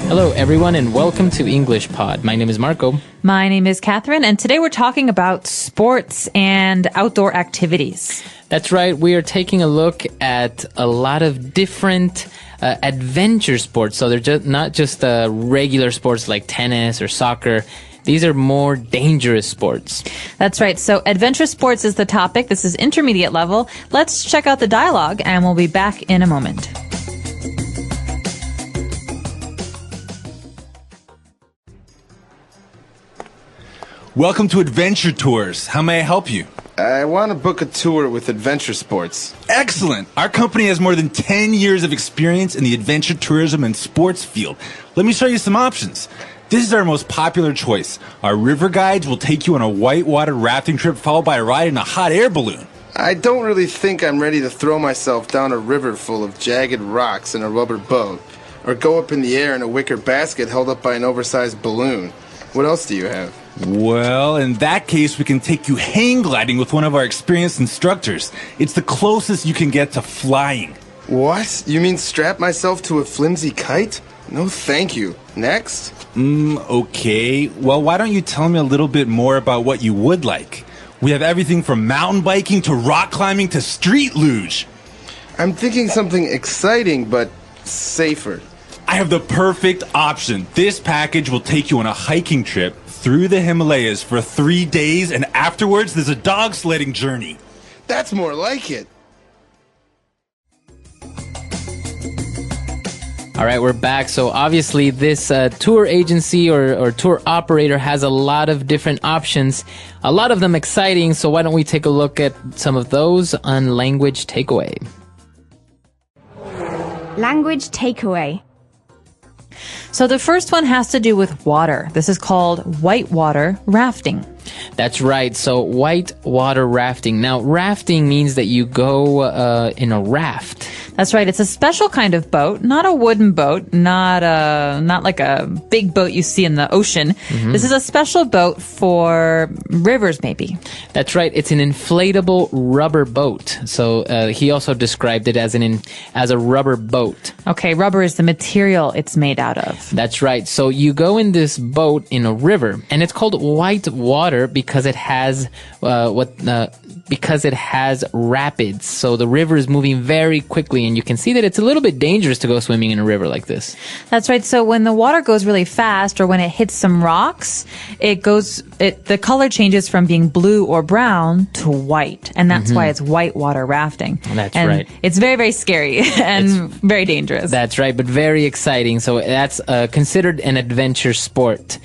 Hello, everyone, and welcome to English Pod. My name is Marco. My name is Catherine, and today we're talking about sports and outdoor activities. That's right. We are taking a look at a lot of different adventure sports. So they're not just regular sports like tennis or soccer. These are more dangerous sports. That's right. So adventure sports is the topic. This is intermediate level. Let's check out the dialogue, and we'll be back in a moment. Welcome to Adventure Tours. How may I help you? I want to book a tour with adventure sports. Excellent. Our company has more than 10 years of experience in the adventure tourism and sports field. Let me show you some options. This is our most popular choice. Our river guides will take you on a whitewater rafting trip followed by a ride in a hot air balloon. I don't really think I'm ready to throw myself down a river full of jagged rocks in a rubber boat, or go up in the air in a wicker basket held up by an oversized balloon. What else do you have? Well, in that case, we can take you hang gliding with one of our experienced instructors. It's the closest you can get to flying. What? You mean strap myself to a flimsy kite? No, thank you. Next? Okay. Well, why don't you tell me a little bit more about what you would like? We have everything from mountain biking to rock climbing to street luge. I'm thinking something exciting, but safer. I have the perfect option. This package will take you on a hiking trip through the Himalayas for 3 days, and afterwards there's a dog sledding journey. That's more like it. All right, we're back. So obviously this tour agency or tour operator has a lot of different options, a lot of them exciting. So why don't we take a look at some of those on Language Takeaway. Language Takeaway. So the first one has to do with water. This is called whitewater rafting. That's right. So whitewater rafting. Now, rafting means that you go in a raft. That's right. It's a special kind of boat, not a wooden boat, not like a big boat you see in the ocean. Mm-hmm. This is a special boat for rivers, maybe. That's right. It's an inflatable rubber boat. So he also described it as a rubber boat. Okay, rubber is the material it's made out of. That's right. So you go in this boat in a river, and it's called white water because it has rapids. So the river is moving very quickly, and you can see that it's a little bit dangerous to go swimming in a river like this. That's right. So when the water goes really fast, or when it hits some rocks, the color changes from being blue or brown to white, and that's why it's whitewater rafting. That's right. It's very, very scary and very dangerous. That's right, but very exciting. So that's considered an adventure sport.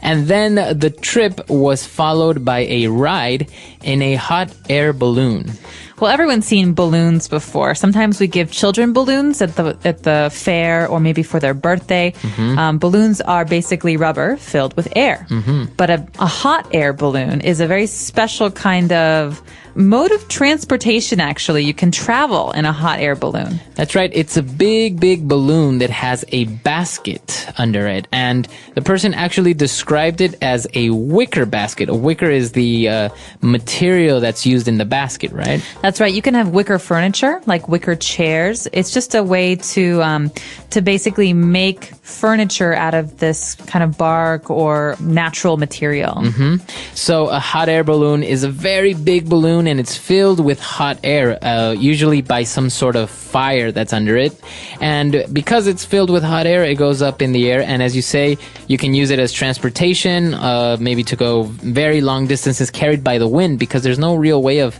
And then the trip was followed by a ride in a hot air balloon. Well, everyone's seen balloons before. Sometimes we give children balloons at the fair or maybe for their birthday. Mm-hmm. Balloons are basically rubber filled with air. Mm-hmm. But a hot air balloon is a very special kind of mode of transportation, actually. You can travel in a hot air balloon. That's right. It's a big, big balloon that has a basket under it. And the person actually described it as a wicker basket. A wicker is the material that's used in the basket, right? That's right. You can have wicker furniture, like wicker chairs. It's just a way to basically make furniture out of this kind of bark or natural material. Mm-hmm. So a hot air balloon is a very big balloon, and it's filled with hot air, usually by some sort of fire that's under it. And because it's filled with hot air, it goes up in the air. And as you say, you can use it as transportation, maybe to go very long distances carried by the wind, because there's no real way of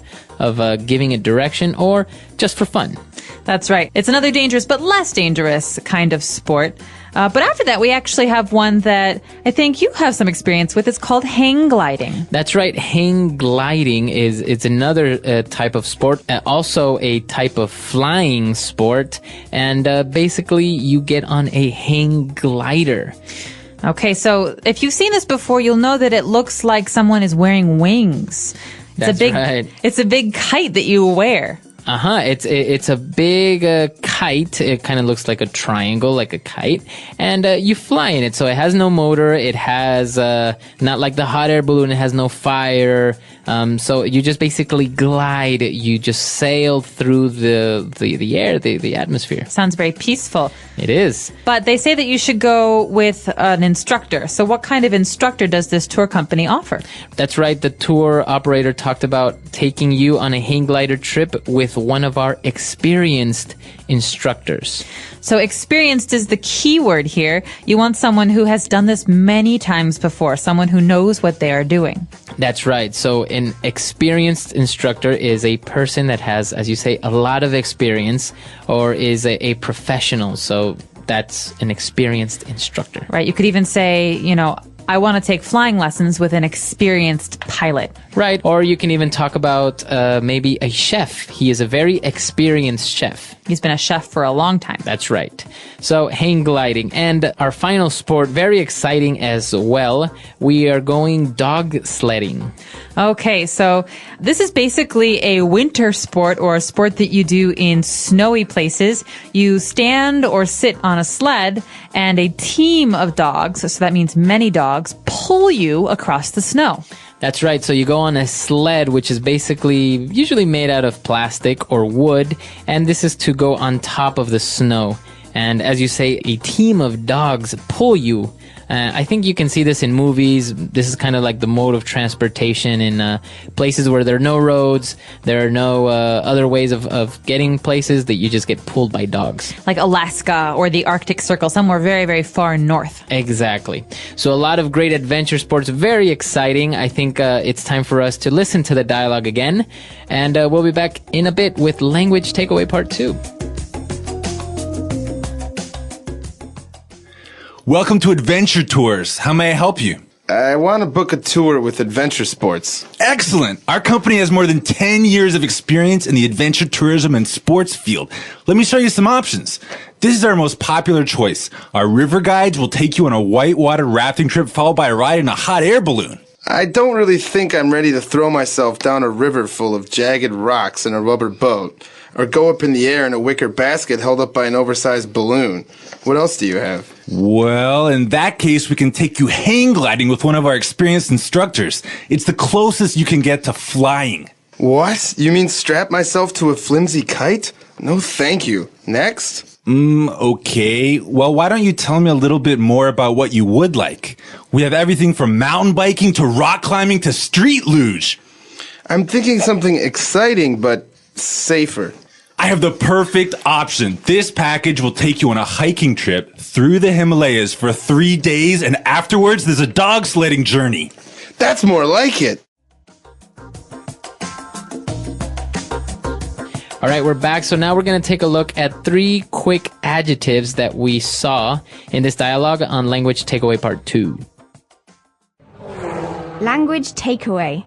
giving it direction, or just for fun. That's right. It's another dangerous but less dangerous kind of sport. But after that, we actually have one that I think you have some experience with. It's called hang gliding. That's right. Hang gliding it's another type of sport, also a type of flying sport. And basically, you get on a hang glider. Okay, so if you've seen this before, you'll know that it looks like someone is wearing wings. That's right. It's a big kite that you wear. It's a big kite. It kind of looks like a triangle, like a kite, and you fly in it. So it has no motor. It has not like the hot air balloon. It has no fire. So you just basically glide. You just sail through the air, the atmosphere. Sounds very peaceful. It is. But they say that you should go with an instructor. So what kind of instructor does this tour company offer? That's right. The tour operator talked about taking you on a hang glider trip with one of our experienced instructors. So experienced is the key word here. You want someone who has done this many times before, someone who knows what they are doing. That's right. So an experienced instructor is a person that has, as you say, a lot of experience or is a professional. So that's an experienced instructor. Right. You could even say, I want to take flying lessons with an experienced pilot. Right. Or you can even talk about maybe a chef. He is a very experienced chef. He's been a chef for a long time. That's right. So hang gliding. And our final sport, very exciting as well. We are going dog sledding. Okay, so this is basically a winter sport or a sport that you do in snowy places. You stand or sit on a sled and a team of dogs, so that means many dogs, pull you across the snow. That's right. So you go on a sled, which is basically usually made out of plastic or wood, and this is to go on top of the snow. And as you say, a team of dogs pull you. I think you can see this in movies. This is kind of like the mode of transportation in places where there are no roads, there are no other ways of getting places, that you just get pulled by dogs. Like Alaska or the Arctic Circle, somewhere very, very far north. Exactly. So a lot of great adventure sports, very exciting. I think it's time for us to listen to the dialogue again. And we'll be back in a bit with Language Takeaway Part 2. Welcome to Adventure Tours. How may I help you? I want to book a tour with adventure sports. Excellent. Our company has more than 10 years of experience in the adventure tourism and sports field. Let me show you some options. This is our most popular choice. Our river guides will take you on a whitewater rafting trip followed by a ride in a hot air balloon. I don't really think I'm ready to throw myself down a river full of jagged rocks in a rubber boat, or go up in the air in a wicker basket held up by an oversized balloon. What else do you have? Well, in that case, we can take you hang gliding with one of our experienced instructors. It's the closest you can get to flying. What? You mean strap myself to a flimsy kite? No, thank you. Next? Okay. Well, why don't you tell me a little bit more about what you would like? We have everything from mountain biking to rock climbing to street luge. I'm thinking something exciting, but safer. I have the perfect option. This package will take you on a hiking trip through the Himalayas for 3 days, and afterwards there's a dog sledding journey. That's more like it. All right, we're back. So now we're going to take a look at 3 quick adjectives that we saw in this dialogue on Language Takeaway Part 2. Language takeaway.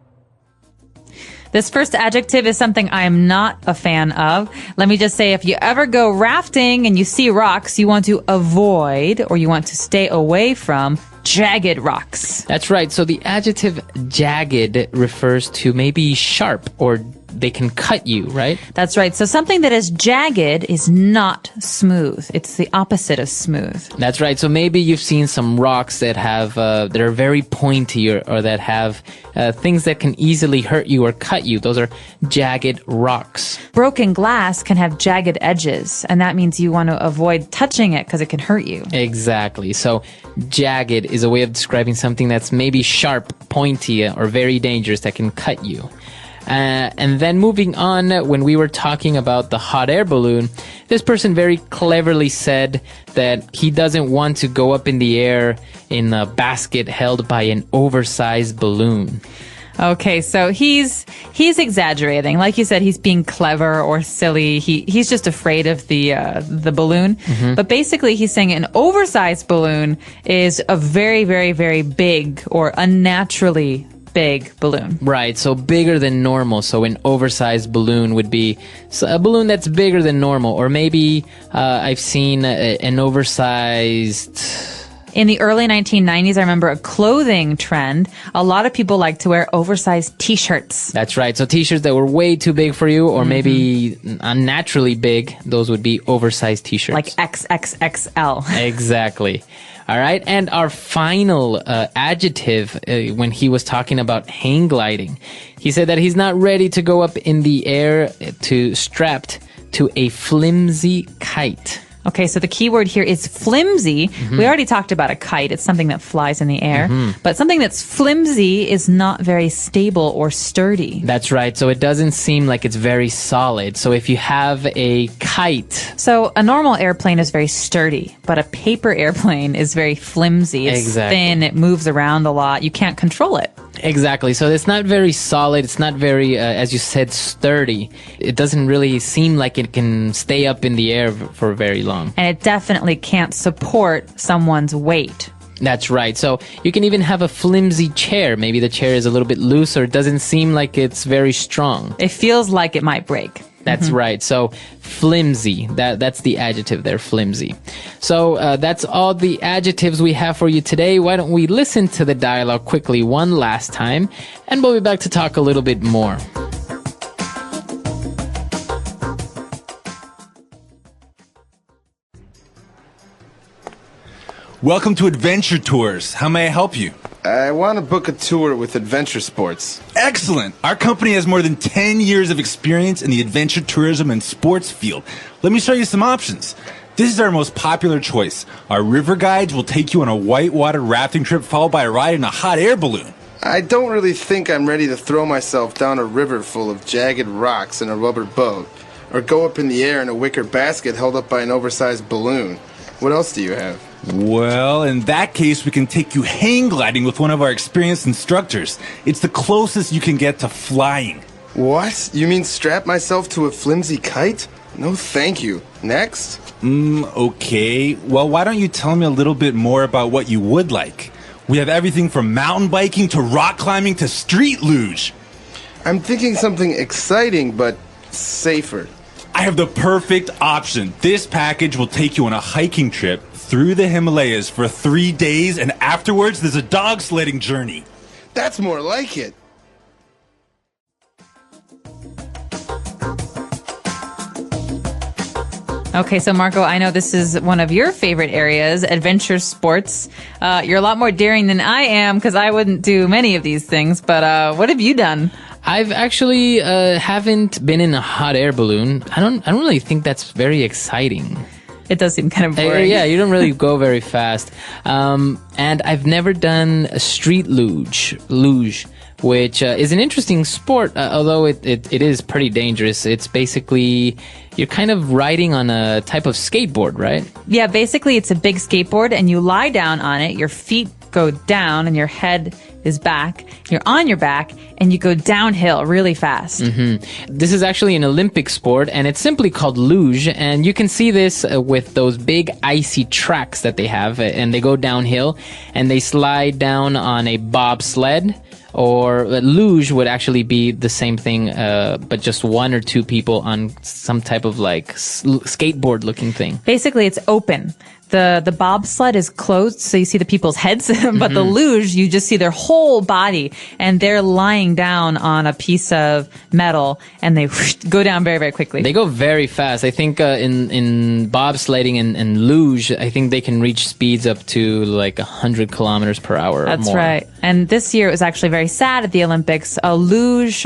This first adjective is something I am not a fan of. Let me just say, if you ever go rafting and you see rocks, you want to avoid or you want to stay away from jagged rocks. That's right. So the adjective jagged refers to maybe sharp, or they can cut you, right? That's right. So something that is jagged is not smooth. It's the opposite of smooth. That's right. So maybe you've seen some rocks that have that are very pointy, or that have things that can easily hurt you or cut you. Those are jagged rocks. Broken glass can have jagged edges, and that means you want to avoid touching it because it can hurt you. Exactly. So jagged is a way of describing something that's maybe sharp, pointy, or very dangerous that can cut you. And then moving on, when we were talking about the hot air balloon, this person very cleverly said that he doesn't want to go up in the air in a basket held by an oversized balloon. Okay, so he's exaggerating. Like you said, he's being clever or silly. He's just afraid of the balloon. Mm-hmm. But basically, he's saying an oversized balloon is a very, very, very big or unnaturally big balloon. Right, so bigger than normal. So an oversized balloon would be a balloon that's bigger than normal. Or maybe I've seen an oversized In the early 1990s, I remember a clothing trend. A lot of people like to wear oversized t-shirts. That's right. So t-shirts that were way too big for you or maybe unnaturally big, those would be oversized t-shirts. Like XXXL. Exactly. All right. And our final adjective when he was talking about hang gliding, he said that he's not ready to go up in the air strapped to a flimsy kite. Okay, so the key word here is flimsy. We already talked about a kite. It's something that flies in the air. But something that's flimsy is not very stable or sturdy. That's right. So it doesn't seem like it's very solid. So if you have a kite. So a normal airplane is very sturdy, but a paper airplane is very flimsy. It's thin. It moves around a lot. You can't control it. Exactly. So it's not very solid. It's not very, as you said, sturdy. It doesn't really seem like it can stay up in the air for very long. And it definitely can't support someone's weight. That's right. So you can even have a flimsy chair. Maybe the chair is a little bit loose or it doesn't seem like it's very strong. It feels like it might break. That's right. So flimsy, that's the adjective there, flimsy. So that's all the adjectives we have for you today. Why don't we listen to the dialogue quickly one last time, and we'll be back to talk a little bit more. Welcome to Adventure Tours. How may I help you? I want to book a tour with adventure sports. Excellent. Our company has more than 10 years of experience in the adventure tourism and sports field. Let me show you some options. This is our most popular choice. Our river guides will take you on a whitewater rafting trip followed by a ride in a hot air balloon. I don't really think I'm ready to throw myself down a river full of jagged rocks in a rubber boat, or go up in the air in a wicker basket held up by an oversized balloon. What else do you have? Well, in that case, we can take you hang gliding with one of our experienced instructors. It's the closest you can get to flying. What? You mean strap myself to a flimsy kite? No, thank you. Next? Okay. Well, why don't you tell me a little bit more about what you would like? We have everything from mountain biking to rock climbing to street luge. I'm thinking something exciting, but safer. I have the perfect option. This package will take you on a hiking trip through the Himalayas for 3 days, and afterwards there's a dog sledding journey. That's more like it. Okay, so Marco, I know this is one of your favorite areas, adventure sports. You're a lot more daring than I am because I wouldn't do many of these things, but what have you done? I've actually haven't been in a hot air balloon. I don't really think that's very exciting. It does seem kind of boring. Yeah, you don't really go very fast. And I've never done a street luge, which is an interesting sport, although it is pretty dangerous. It's basically, you're kind of riding on a type of skateboard, right? Yeah, basically it's a big skateboard and you lie down on it, your feet go down and your head is back, you're on your back, and you go downhill really fast. This is actually an Olympic sport, and it's simply called luge, and you can see this with those big icy tracks that they have, and they go downhill, and they slide down on a bobsled, or luge would actually be the same thing, but just one or two people on some type of like skateboard looking thing. Basically, it's open. The bobsled is closed, so you see the people's heads, but the luge, you just see their whole body, and they're lying down on a piece of metal, and they go down very, very quickly. They go very fast. I think in bobsledding and luge, I think they can reach speeds up to like 100 kilometers per hour or more. That's right. And this year it was actually very sad at the Olympics. A luge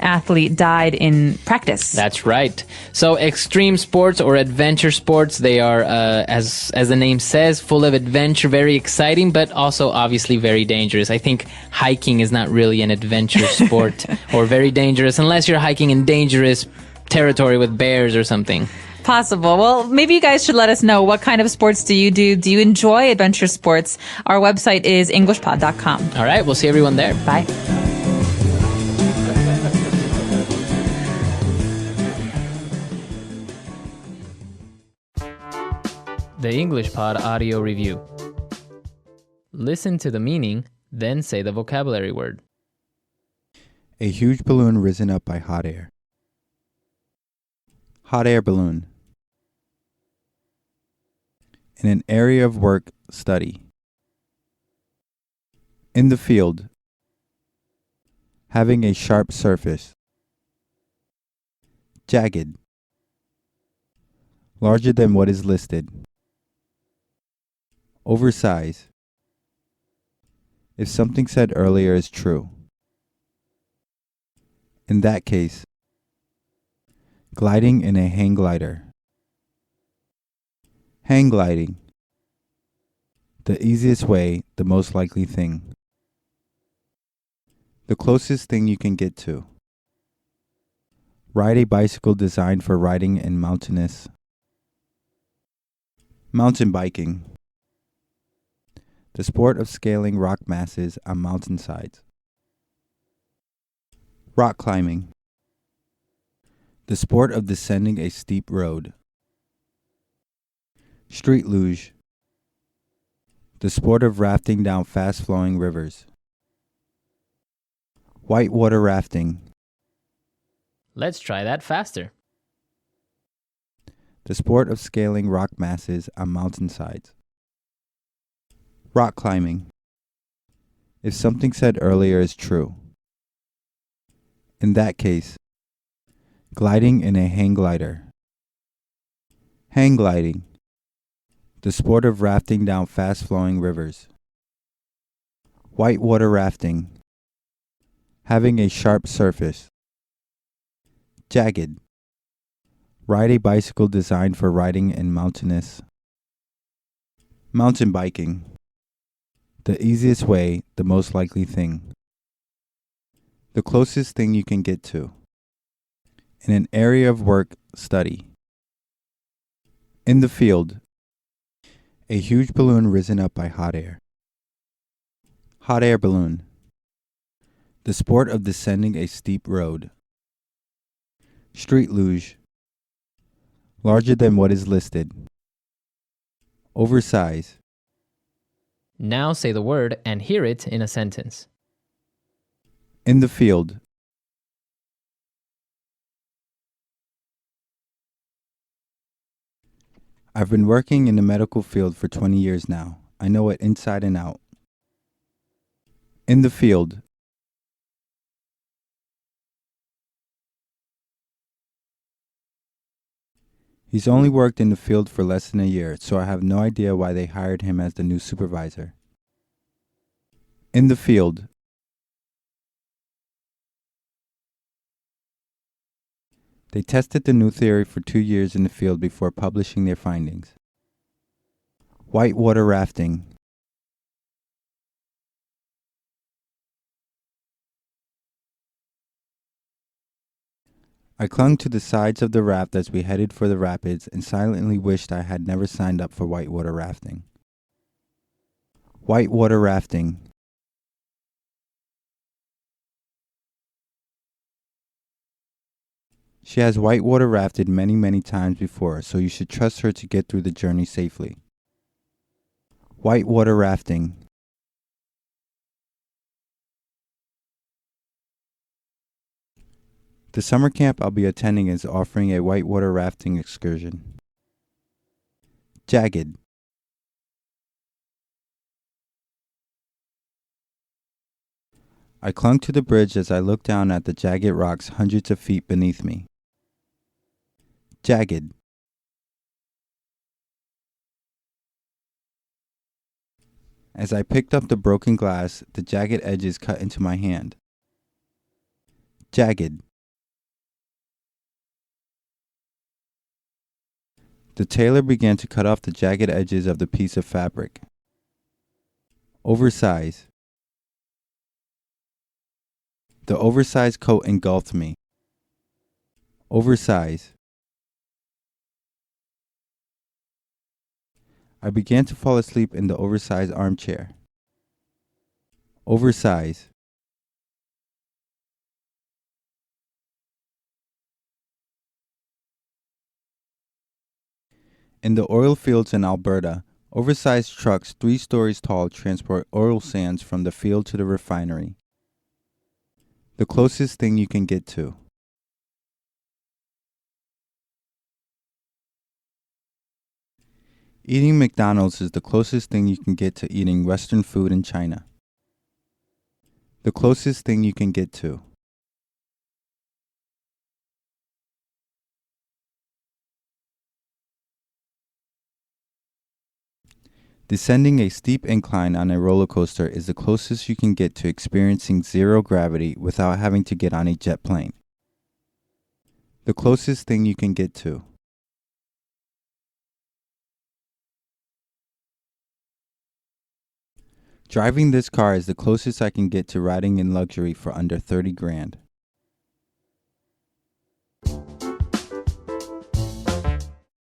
athlete died in practice. That's right. So extreme sports or adventure sports, they are as the name says, full of adventure, very exciting, but also obviously very dangerous. I think hiking is not really an adventure sport or very dangerous unless you're hiking in dangerous territory with bears or something. Possible. Well, maybe you guys should let us know, what kind of sports do you do? Do you enjoy adventure sports? Our website is englishpod.com. All right. We'll see everyone there. Bye. The English Pod Audio Review. Listen to the meaning, then say the vocabulary word. A huge balloon risen up by hot air. Hot air balloon. In an area of work, study. In the field. Having a sharp surface. Jagged. Larger than what is listed. Oversize. If something said earlier is true. In that case. Gliding in a hang glider. Hang gliding. The easiest way, the most likely thing. The closest thing you can get to. Ride a bicycle designed for riding in mountainous. Mountain biking. The sport of scaling rock masses on mountainsides. Rock climbing. The sport of descending a steep road. Street luge. The sport of rafting down fast-flowing rivers. Whitewater rafting. Let's try that faster. The sport of scaling rock masses on mountainsides. Rock climbing. If something said earlier is true. In that case. Gliding in a hang glider. Hang gliding. The sport of rafting down fast-flowing rivers. Whitewater rafting. Having a sharp surface. Jagged. Ride a bicycle designed for riding in mountainous. Mountain biking. The easiest way, the most likely thing. The closest thing you can get to. In an area of work, study. In the field. A huge balloon risen up by hot air. Hot air balloon. The sport of descending a steep road. Street luge. Larger than what is listed. Oversize. Now say the word and hear it in a sentence. In the field. I've been working in the medical field for 20 years now. I know it inside and out. In the field. He's only worked in the field for less than a year, so I have no idea why they hired him as the new supervisor. In the field. They tested the new theory for 2 years in the field before publishing their findings. Whitewater rafting. I clung to the sides of the raft as we headed for the rapids and silently wished I had never signed up for whitewater rafting. Whitewater rafting. She has whitewater rafted many, many times before, so you should trust her to get through the journey safely. Whitewater rafting. The summer camp I'll be attending is offering a whitewater rafting excursion. Jagged. I clung to the bridge as I looked down at the jagged rocks hundreds of feet beneath me. Jagged. As I picked up the broken glass, the jagged edges cut into my hand. Jagged. The tailor began to cut off the jagged edges of the piece of fabric. Oversize. The oversized coat engulfed me. Oversize. I began to fall asleep in the oversized armchair. Oversize. In the oil fields in Alberta, oversized trucks 3 stories tall transport oil sands from the field to the refinery. The closest thing you can get to. Eating McDonald's is the closest thing you can get to eating Western food in China. The closest thing you can get to. Descending a steep incline on a roller coaster is the closest you can get to experiencing zero gravity without having to get on a jet plane. The closest thing you can get to. Driving this car is the closest I can get to riding in luxury for under 30 grand.